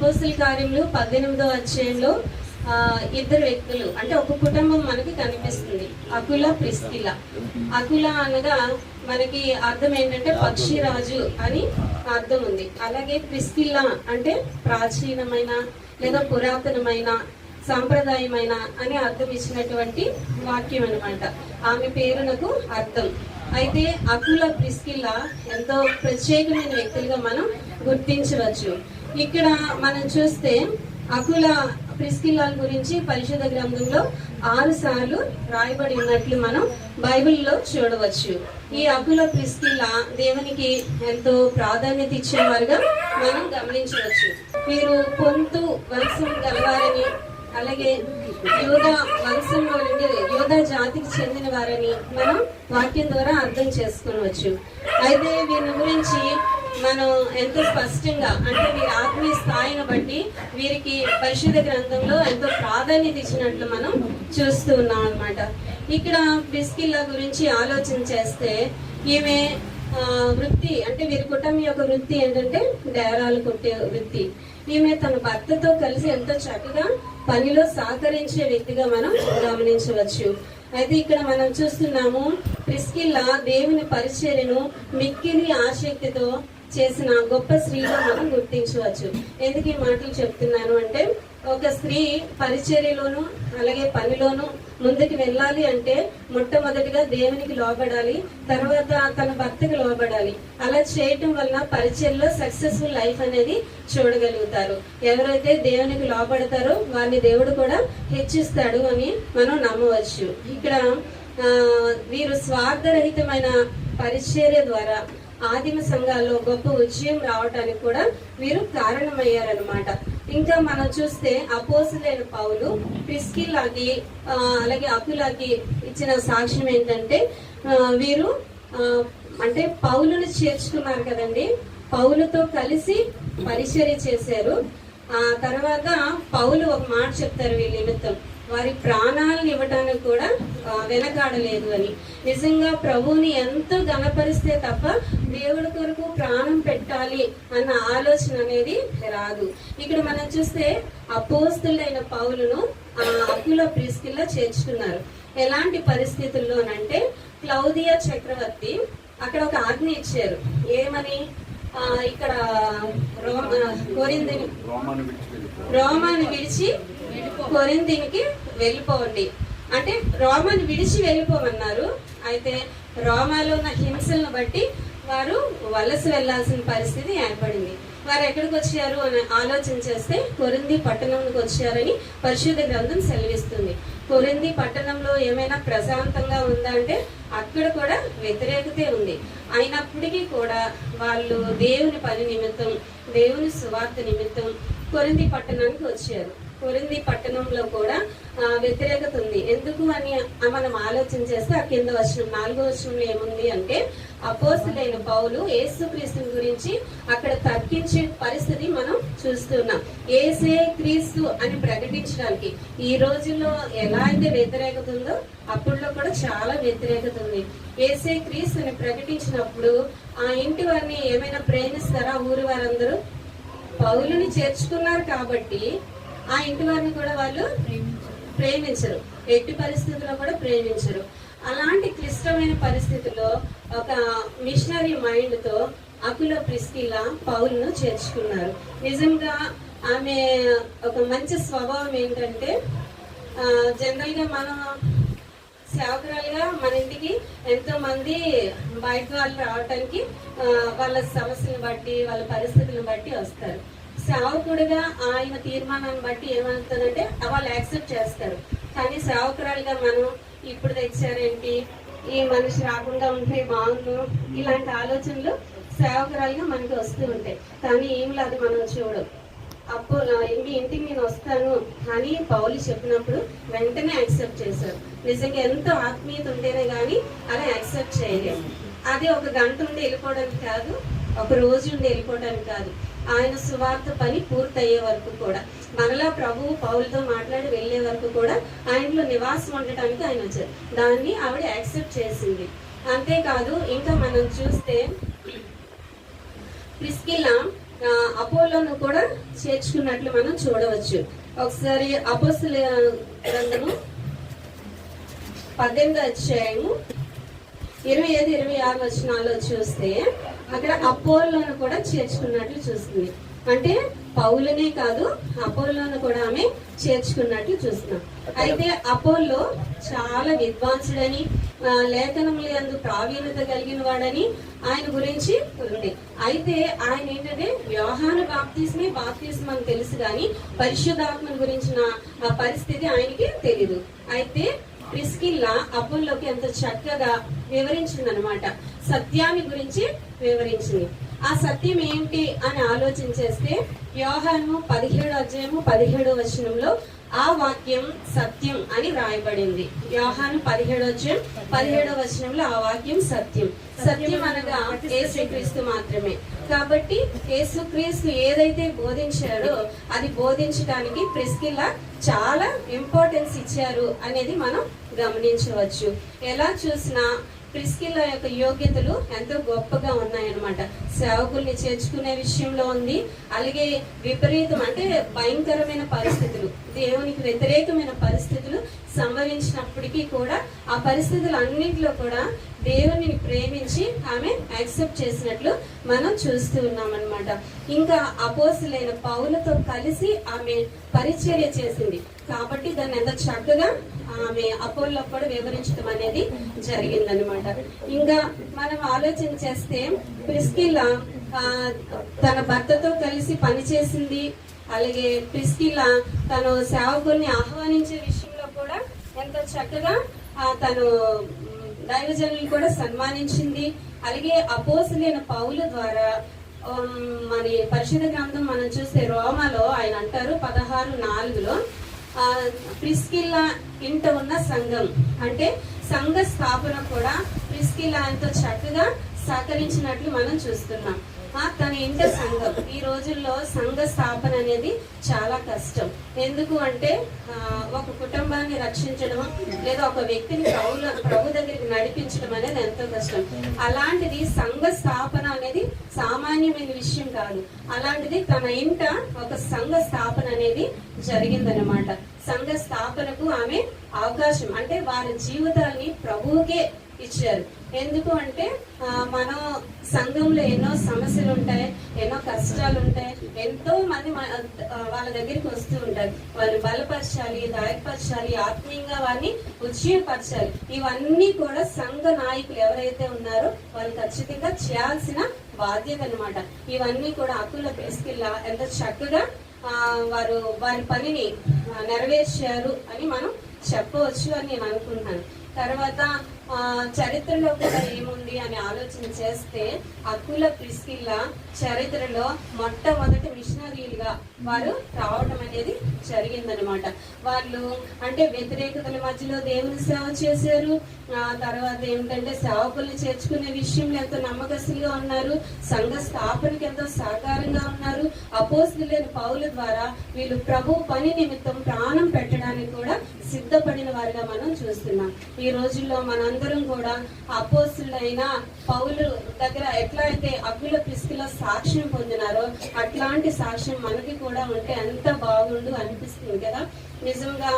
అపోస్తుల కార్యములు 18వ అధ్యాయంలో ఇద్దరు వ్యక్తులు అంటే ఒక కుటుంబం మనకి కనిపిస్తుంది. అకుల, ప్రిస్కిల్లా. అకుల అనగా మనకి అర్థం ఏంటంటే పక్షిరాజు అని అర్థం ఉంది. అలాగే ప్రిస్కిల్లా అంటే ప్రాచీనమైన లేదా పురాతనమైన సాంప్రదాయమైన అని అర్థం ఇచ్చినటువంటి వాక్యం అనమాట. ఆమె పేరునకు అర్థం. అయితే అకుల, ప్రిస్కిల్లా ఎంతో ప్రత్యేకమైన వ్యక్తులుగా మనం గుర్తించవచ్చు. ఇక్కడ మనం చూస్తే అకుల, ప్రిస్కిల్లా గురించి పరిశుద్ధ గ్రంథంలో 6 సార్లు రాయబడి ఉన్నట్లు మనం బైబిల్లో చూడవచ్చు. ఈ అకుల, ప్రిస్కిల్లా దేవునికి ఎంతో ప్రాధాన్యత ఇచ్చేవారుగా మనం గమనించవచ్చు. వీరు పొంతు వంశం గలవారని, అలాగే యూదా వంశంలో నుండి యూదా జాతికి చెందిన వారని మనం వాక్యం ద్వారా అర్థం చేసుకోవచ్చు. అయితే వీరి గురించి మనం ఎంతో స్పష్టంగా అంటే వీరి ఆత్మీయ స్థాయిని బట్టి వీరికి పరిశుద్ధ గ్రంథంలో ఎంతో ప్రాధాన్యత ఇచ్చినట్లు మనం చూస్తూ ఉన్నాం అన్నమాట. ఇక్కడ ప్రిస్కిల్లా గురించి ఆలోచన చేస్తే ఈమె వృత్తి అంటే వీరి కుటుంబం యొక్క వృత్తి ఏంటంటే డేరాలు కొట్టే వృత్తి. ఈమె తన భర్తతో కలిసి ఎంతో చక్కగా పనిలో సహకరించే వ్యక్తిగా మనం గమనించవచ్చు. అయితే ఇక్కడ మనం చూస్తున్నాము ప్రిస్కిల్లా దేవుని పరిచర్యను మిక్కిలి ఆసక్తితో చేసిన గొప్ప స్త్రీగా మనం గుర్తించవచ్చు. ఎందుకు ఈ మాటలు చెప్తున్నాను అంటే ఒక స్త్రీ పరిచర్యలోను అలాగే పనిలోను ముందుకు వెళ్ళాలి అంటే మొట్టమొదటిగా దేవునికి లోబడాలి, తర్వాత తన భర్తకు లోబడాలి. అలా చేయటం వల్ల పరిచర్యలో సక్సెస్ఫుల్ లైఫ్ అనేది చూడగలుగుతారు. ఎవరైతే దేవునికి లోబడతారో వారిని దేవుడు కూడా హెచ్చిస్తాడు అని మనం నమ్మవచ్చు. ఇక్కడ వీరు స్వార్థరహితమైన పరిచర్య ద్వారా ఆదిమ సంఘాల్లో గొప్ప ఉద్యమం రావడానికి కూడా వీరు కారణమయ్యారనమాట. ఇంకా మనం చూస్తే అపోస్తులైన పౌలు ప్రిస్కిల్లాకి అలాగే అకులాకి ఇచ్చిన సాక్ష్యం ఏంటంటే వీరు అంటే పౌలును చేర్చుకున్నారు కదండి, పౌలుతో కలిసి పరిచర్య చేశారు. ఆ తర్వాత పౌలు ఒక మాట చెప్తారు వీళ్ళ నిమిత్తం, వారి ప్రాణాలను ఇవ్వటానికి కూడా వెనకాడలేదు అని. నిజంగా ప్రభువుని ఎంతో ఘనపరిస్తే తప్ప దేవుడి కొరకు ప్రాణం పెట్టాలి అన్న ఆలోచన అనేది రాదు. ఇక్కడ మనం చూస్తే అపోస్తులైన పౌలును అకుల, ప్రిస్కిల్లా చేర్చుకున్నారు. ఎలాంటి పరిస్థితుల్లోనంటే క్లౌదియా చక్రవర్తి అక్కడ ఒక ఆజ్ఞ ఇచ్చారు. ఏమని? ఇక్కడ రోమాను విడిచి కొరింథీకి వెళ్ళిపోండి అంటే రోమాను విడిచి వెళ్ళిపోమన్నారు. అయితే రోమాలో ఉన్న హింసలను బట్టి వారు వలస వెళ్లాల్సిన పరిస్థితి ఏర్పడింది. వారు ఎక్కడికి వచ్చారు అని ఆలోచన చేస్తే కొరింథీ పట్టణంకి వచ్చారని పరిశుద్ధ గ్రంథం సెలవిస్తుంది. కొరింథీ పట్టణంలో ఏమైనా ప్రశాంతంగా ఉందా అంటే అక్కడ కూడా వ్యతిరేకతే ఉంది. అయినప్పటికీ కూడా వాళ్ళు దేవుని పని నిమిత్తం, దేవుని సువార్త నిమిత్తం కొరింథీ పట్టణానికి వచ్చారు. కొరింథీ పట్టణంలో కూడా వ్యతిరేకత ఉంది. ఎందుకు అని మనం ఆలోచన చేస్తే ఆ కింద వచనం 4వ వచనంలో ఏముంది అంటే అపోస్తులైన పౌలు యేసుక్రీస్తు గురించి అక్కడ తర్కించే పరిస్థితి మనం చూస్తున్నాం. యేసే క్రీస్తు అని ప్రకటించడానికి ఈ రోజుల్లో ఎలా అయితే వ్యతిరేకత ఉందో అప్పుడులో కూడా చాలా వ్యతిరేకత ఉంది. యేసే క్రీస్తు అని ప్రకటించినప్పుడు ఆ ఇంటి వారిని ఏమైనా ప్రేమిస్తారా? ఊరి వారందరూ పౌలుని చేర్చుకున్నారు కాబట్టి ఆ ఇంటి వారిని కూడా వాళ్ళు ప్రేమించరు, ఎట్టి పరిస్థితుల్లో కూడా ప్రేమించరు. అలాంటి క్లిష్టమైన పరిస్థితుల్లో ఒక మిషనరీ మైండ్ తో అకుల, ప్రిస్కిల్లా పౌలును చేర్చుకున్నారు. నిజంగా ఆమె ఒక మంచి స్వభావం ఏంటంటే జనరల్ గా మనం సేవకురాలుగా మన ఇంటికి ఎంతో మంది బయట వాళ్ళు రావటానికి వాళ్ళ సమస్యలను బట్టి వాళ్ళ పరిస్థితులను బట్టి వస్తారు. సేవకుడిగా ఆయన తీర్మానాన్ని బట్టి ఏమవుతుందంటే వాళ్ళు యాక్సెప్ట్ చేస్తారు. కానీ సేవకురాలుగా మనం ఇప్పుడు తెచ్చారేంటి, ఈ మనిషి రాకుండా ఉంటే బాగుండు, ఇలాంటి ఆలోచనలు సేవకురాలుగా మనకి వస్తూ ఉంటాయి. కానీ ఏమి లేదు మనం చూడం. అప్పుడు మీ ఇంటికి నేను వస్తాను అని పౌలు చెప్పినప్పుడు వెంటనే యాక్సెప్ట్ చేశారు. నిజంగా ఎంతో ఆత్మీయత ఉంటేనే కానీ అలా యాక్సెప్ట్ చేయలేము. అది ఒక గంట ఉండి వెళ్ళిపోవడానికి కాదు, ఒక రోజు ఉండి వెళ్ళిపోవడానికి కాదు, ఆయన సువార్త పని పూర్తయ్యే వరకు కూడా, మనలా ప్రభువు పౌలతో మాట్లాడి వెళ్లే వరకు కూడా ఆయనలో నివాసం ఉండటానికి ఆయన వచ్చారు. దాన్ని ఆవిడ యాక్సెప్ట్ చేసింది. అంతేకాదు ఇంకా మనం చూస్తే ప్రిస్కిల్లా అపోలోను కూడా చేర్చుకున్నట్లు మనం చూడవచ్చు. ఒకసారి అపోస్తుల గ్రంథము 18వ అధ్యాయము 25-26 వచనాల్లో చూస్తే అక్కడ అపోలోను కూడా చేర్చుకున్నట్లు చూస్తుంది. అంటే పౌలునే కాదు, అపోలోను కూడా ఆమె చేర్చుకున్నట్లు చూస్తున్నాం. అయితే అపోలో చాలా విద్వాంసుడని, లేఖనముల యందు ప్రావీణ్యత కలిగిన వాడని ఆయన గురించి ఉంది. అయితే ఆయన ఏంటంటే యోహాను బాప్తిస్మం అని తెలుసు కానీ పరిశుద్ధాత్మ గురించిన పరిస్థితి ఆయనకి తెలియదు. అయితే ప్రిస్కిల్లా అపోలోకి ఎంతో చక్కగా వివరించింది అనమాట, సత్యాన్ని గురించి వివరించింది. ఆ సత్యం ఏంటి అని ఆలోచన చేస్తే యోహాను 17వ అధ్యాయము 17వ వచనంలో ఆ వాక్యం సత్యం అని రాయబడింది. యోహాను 17వ అధ్యాయం 17వ వచనంలో ఆ వాక్యం సత్యం. సత్యం అనగా యేసుక్రీస్తు మాత్రమే. కాబట్టి యేసుక్రీస్తు ఏదైతే బోధించారో అది బోధించడానికి ప్రిస్కిల్లా చాలా ఇంపార్టెన్స్ ఇచ్చారు అనేది మనం గమనించవచ్చు. ఎలా చూసినా ప్రిస్కిల్లా యొక్క యోగ్యతలు ఎంతో గొప్పగా ఉన్నాయన్నమాట. సేవకుల్ని చేర్చుకునే విషయంలో ఉంది, అలాగే విపరీతం అంటే భయంకరమైన పరిస్థితులు, దేవునికి వ్యతిరేకమైన పరిస్థితులు సంభవించినప్పటికీ కూడా ఆ పరిస్థితులు అన్నింటిలో కూడా దేవుని ప్రేమించి ఆమె యాక్సెప్ట్ చేసినట్లు మనం చూస్తూ ఉన్నాం అనమాట. ఇంకా అపోస్తులైన పౌలతో కలిసి ఆమె పరిచర్య చేసింది కాబట్టి దాన్ని ఎంత చక్కగా ఆమె అపోల్లో కూడా వివరించడం అనేది జరిగిందనమాట. ఇంకా మనం ఆలోచన చేస్తే ప్రిస్కిల్లా తన భర్తతో కలిసి పనిచేసింది. అలాగే ప్రిస్కిల్లా తను సేవకుల్ని ఆహ్వానించే విషయంలో కూడా ఎంతో చక్కగా తను దైవజనులు కూడా సన్మానించింది. అలాగే అపోస్తులైన పౌలు ద్వారా మరి పరిశుద్ధ గ్రంథం మనం చూస్తే రోమాలో ఆయన అంటారు 16:4లో ప్రిస్కిల్లా ఇంట ఉన్న సంఘం అంటే సంఘ స్థాపన కూడా ప్రిస్కిల్లా ఎంతో చక్కగా సహకరించినట్లు మనం చూస్తున్నాం. తన ఇంట సంఘం, ఈ రోజుల్లో సంఘ స్థాపన అనేది చాలా కష్టం. ఎందుకు అంటే ఒక కుటుంబాన్ని రక్షించడం లేదా ఒక వ్యక్తిని ప్రభు దగ్గరికి నడిపించడం అనేది ఎంతో కష్టం. అలాంటిది సంఘ స్థాపన అనేది సామాన్యమైన విషయం కాదు. అలాంటిది తన ఇంట ఒక సంఘ స్థాపన అనేది జరిగిందనమాట. సంఘ స్థాపనకు ఆమె అవకాశం అంటే వారి జీవితాన్ని ప్రభువుకే ఇచ్చారు. ఎందుకు అంటే మనం సంఘంలో ఎన్నో సమస్యలు ఉంటాయి, ఎన్నో కష్టాలు ఉంటాయి, ఎంతో మంది వాళ్ళ దగ్గరికి వస్తూ ఉంటారు. వాళ్ళు బలపరచాలి, దాయపరచాలి, ఆత్మీయంగా వారిని ఉజ్జీవపరచాలి. ఇవన్నీ కూడా సంఘ నాయకులు ఎవరైతే ఉన్నారో వాళ్ళు ఖచ్చితంగా చేయాల్సిన బాధ్యత అనమాట. ఇవన్నీ కూడా అకుల ప్రిస్కిల్లా ఎంత చక్కగా వారి పనిని నెరవేర్చారు అని మనం చెప్పవచ్చు అని నేను అనుకుంటున్నాను. తర్వాత చరిత్రలో కూడా ఏముంది అని ఆలోచన చేస్తే అకుల ప్రిస్కిల్లా చరిత్రలో మొట్టమొదటి మిషనరీలుగా వారు రావడం అనేది జరిగిందనమాట. వాళ్ళు అంటే వ్యతిరేకతల మధ్యలో దేవుని సేవ చేశారు. తర్వాత ఏమిటంటే సేవకుల్ని చేర్చుకునే విషయంలో ఎంతో నమ్మకస్తులుగా ఉన్నారు. సంఘ స్థాపనకి ఎంతో సహకారంగా ఉన్నారు. అపోస్తులైన పౌలు ద్వారా వీళ్ళు ప్రభు పని నిమిత్తం ప్రాణం పెట్టడానికి కూడా సిద్ధపడిన వారిగా మనం చూస్తున్నాం. ఈ రోజుల్లో మనందరం కూడా అపోస్తులైన పౌలు దగ్గర ఎట్లా అయితే అకుల ప్రిస్కిల్లా సాక్ష్యం పొందినారో అట్లాంటి సాక్ష్యం మనకి కూడా ఉంటే ఎంత బాగుండు అనిపిస్తుంది కదా. నిజంగా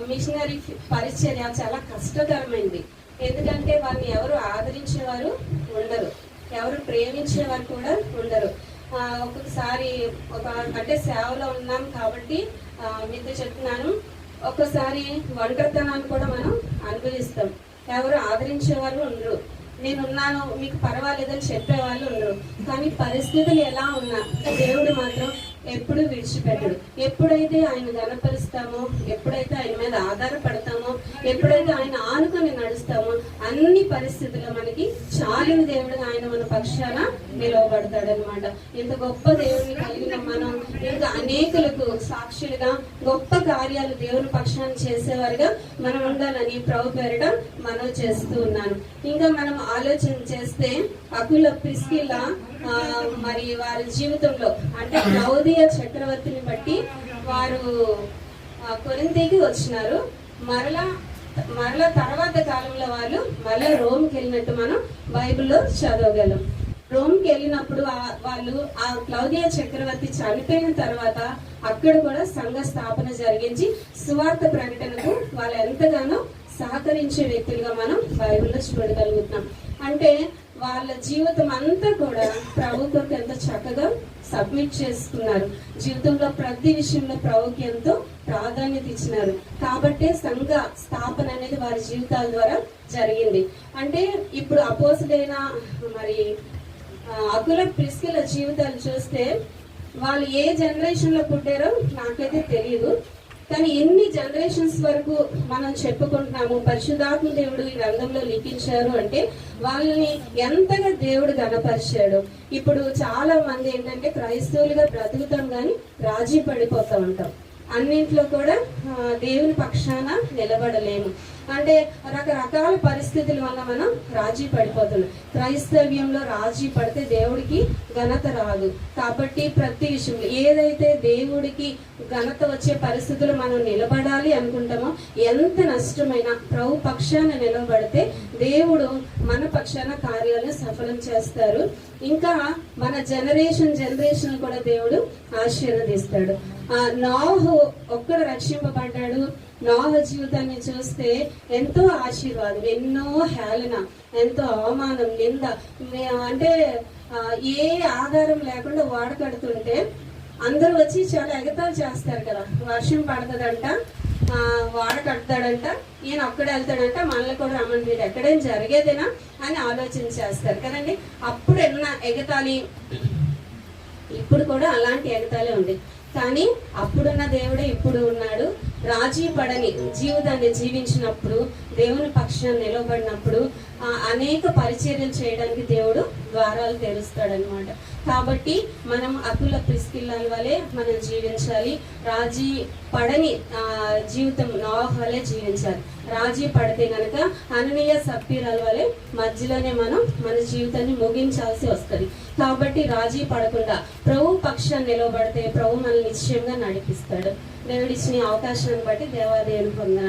మిషనరీ పరిచర్య చాలా కష్టతరమైంది. ఎందుకంటే వారిని ఎవరు ఆదరించేవారు ఉండరు, ఎవరు ప్రేమించేవారు కూడా ఉండరు. ఒక్కొక్కసారి అంటే సేవలో ఉన్నాం కాబట్టి మీతో చెప్తున్నాను, ఒక్కసారి ఒంటరితనాన్ని కూడా మనం అనుభవిస్తాం. ఎవరు ఆదరించేవాళ్ళు ఉండరు, నేనున్నాను మీకు పర్వాలేదని చెప్పేవాళ్ళు ఉండరు. కానీ పరిస్థితులు ఎలా ఉన్నా దేవుడు మాత్రం ఎప్పుడు విడిచిపెట్టడు. ఎప్పుడైతే ఆయన గణపరుస్తామో, ఎప్పుడైతే ఆయన మీద ఆధారపడతామో, ఎప్పుడైతే ఆయన ఆనుకొని నడుస్తామో అన్ని పరిస్థితుల్లో మనకి చాలిన దేవుడు ఆయన మన పక్షాన నిలవబడతాడు అనమాట. ఇంత గొప్ప దేవుడిని కలిగిన మనం ఇంకా అనేకులకు సాక్షులుగా గొప్ప కార్యాలు దేవుని పక్షాన్ని చేసేవారుగా మనం ఉండాలని ప్రభు పేరిట మనం చేస్తూ ఉన్నాను. ఇంకా మనం ఆలోచన చేస్తే అకుల ప్రిస్కిల్లా మరి వారి జీవితంలో అంటే క్లౌదియ చక్రవర్తిని బట్టి వారు కొరింథీకి వచ్చినారు. మరలా తర్వాత కాలంలో వాళ్ళు మళ్ళీ రోమ్కి వెళ్ళినట్టు మనం బైబిల్లో చదవగలం. రోమ్కి వెళ్ళినప్పుడు వాళ్ళు ఆ క్లౌదియా చక్రవర్తి చనిపోయిన తర్వాత అక్కడ కూడా సంఘ స్థాపన జరిగించి సువార్త ప్రకటనకు వాళ్ళు ఎంతగానో సహకరించే వ్యక్తులుగా మనం బైబిల్లో చూడగలుగుతున్నాం. అంటే వాళ్ళ జీవితం అంతా కూడా ప్రభు కొరకు ఎంతో చక్కగా సబ్మిట్ చేసుకున్నారు. జీవితంలో ప్రతి విషయంలో ప్రభుకి ఎంతో ప్రాధాన్యత ఇచ్చినారు. కాబట్టే సంఘ స్థాపన అనేది వారి జీవితాల ద్వారా జరిగింది. అంటే ఇప్పుడు అపోస్తులైన మరి అకుల ప్రిస్కిల జీవితాలు చూస్తే వాళ్ళు ఏ జనరేషన్ లో పుట్టారో నాకైతే తెలియదు. కానీ ఎన్ని జనరేషన్స్ వరకు మనం చెప్పుకుంటున్నాము పరిశుద్ధాత్మ దేవుడు ఈ రంగంలో లిఖించారు అంటే వాళ్ళని ఎంతగా దేవుడు గణపరిచాడు. ఇప్పుడు చాలా మంది ఏంటంటే క్రైస్తవులుగా బ్రతుకుతాం కానీ రాజీ పడిపోతూ ఉంటాం. అన్నింట్లో కూడా దేవుని పక్షాన నిలబడలేము. అంటే రకరకాల పరిస్థితుల వల్ల మనం రాజీ పడిపోతున్నాం. క్రైస్తవ్యంలో రాజీ పడితే దేవుడికి ఘనత రాదు. కాబట్టి ప్రతి విషయంలో ఏదైతే దేవుడికి ఘనత వచ్చే పరిస్థితులు మనం నిలబడాలి అనుకుంటామో ఎంత నష్టమైనా ప్రభు పక్షాన నిలబడితే దేవుడు మన పక్షాన కార్యాలను సఫలం చేస్తారు. ఇంకా మన జనరేషన్ కూడా దేవుడు ఆశీర్వదిస్తాడు. నోహు ఒక్కడు రక్షింపబడ్డాడు. నోహ జీవితాన్ని చూస్తే ఎంతో ఆశీర్వాదం, ఎన్నో హేళన, ఎంతో అవమానం, నింద. అంటే ఏ ఆధారం లేకుండా వాడ కడుతుంటే అందరూ వచ్చి చాలా ఎగతాలు చేస్తారు కదా. వర్షం పడుతుందంట, వాడ కడతాడంట, ఈయన ఒక్కడే వెళ్తాడంట, మనల్ని కూడా రమ్మని, మీరు ఎక్కడేం జరిగేదేనా అని ఆలోచన చేస్తారు కదండి. అప్పుడు ఎన్న ఎగతాళి, ఇప్పుడు కూడా అలాంటి ఎగతాళి ఉంది. కానీ అప్పుడున్న దేవుడే ఇప్పుడు ఉన్నాడు. రాజీ పడని జీవితాన్ని జీవించినప్పుడు, దేవుని పక్షాన్ని నిలబడినప్పుడు అనేక పరిచర్యలు చేయడానికి దేవుడు ద్వారాలు తెరుస్తాడనమాట. కాబట్టి మనం అకుల ప్రిస్కిల్ల వలె మనం జీవించాలి. రాజీ పడని జీవితం నోహ వలె జీవించాలి. రాజీ పడితే గనక అననీయ సప్పీరాల వలె మధ్యలోనే మనం మన జీవితాన్ని ముగించాల్సి వస్తుంది. కాబట్టి రాజీ పడకుండా ప్రభు పక్షాన్ని నిలబడితే ప్రభు మనల్ని నిశ్చయంగా నడిపిస్తాడు. దేవుడిచ్చిన అవకాశాన్ని బట్టి దేవాదేవుని పొందన.